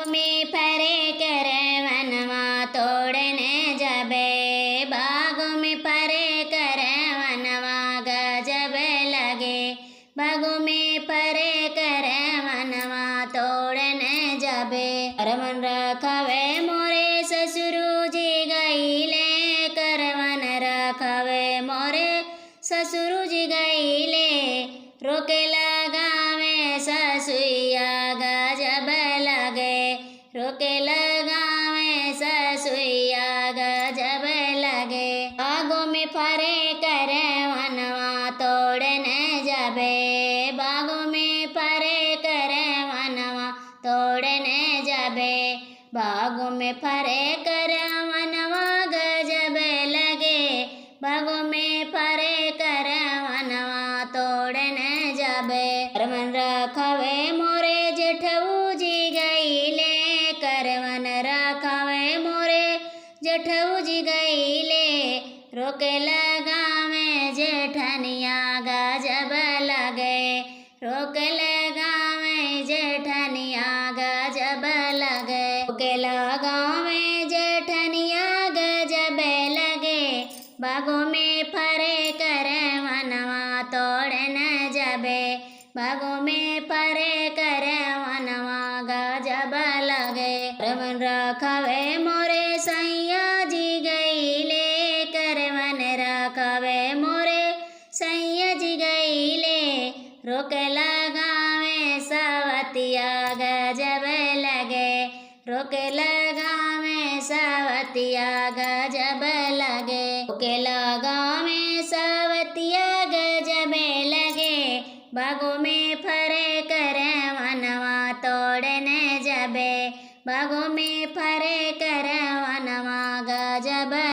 में फरे कर वनवा तोड़ने जबे, बागों में फरे कर वनवा गजब लगे, बागों में फरे कर वनवा तोड़ने जबे। करवन रखवे मोरे ससुरु जी गईले, करवन रखवे मोरे ससुरु जी गईले, रोके लगावे ससुइया गजब लगे, रोके लगावे ससुइया गजब लगे। बागों में फरे कर वनवा तोड़ने जबे, बागों में फरे कर वनवा तोड़ने जबे, बागों में फरे कर वनवा गजब लगे, बागों में फरे कर वनवा तोड़ने जबे। करवन रखवे मोरे जेठऊ जी गईले, करवन रखवे मोरे जेठऊ जी गईले, रोके लगावे जेठनिया गजब लगे, रोके लगावे जेठनिया गजब लगे, रोके लगावे जेठनिया गजब लगे, बागों में फरे कर वनवा तोड़ने जबे, बागों में फरे कर वनवा गजब लगे। करवन रखवे मोरे सैया जी गईले, करवन रखवे मोरे सैया जी गईले, रोक लगावे सवतिया गजब लगे, रोक लगावे सवतिया गजब लगे, रोक लगावे सवतिया गजब लगे, बागों में फरे कर वनवा तोड़ने जबे, बागों में फरे कर वनवा गजब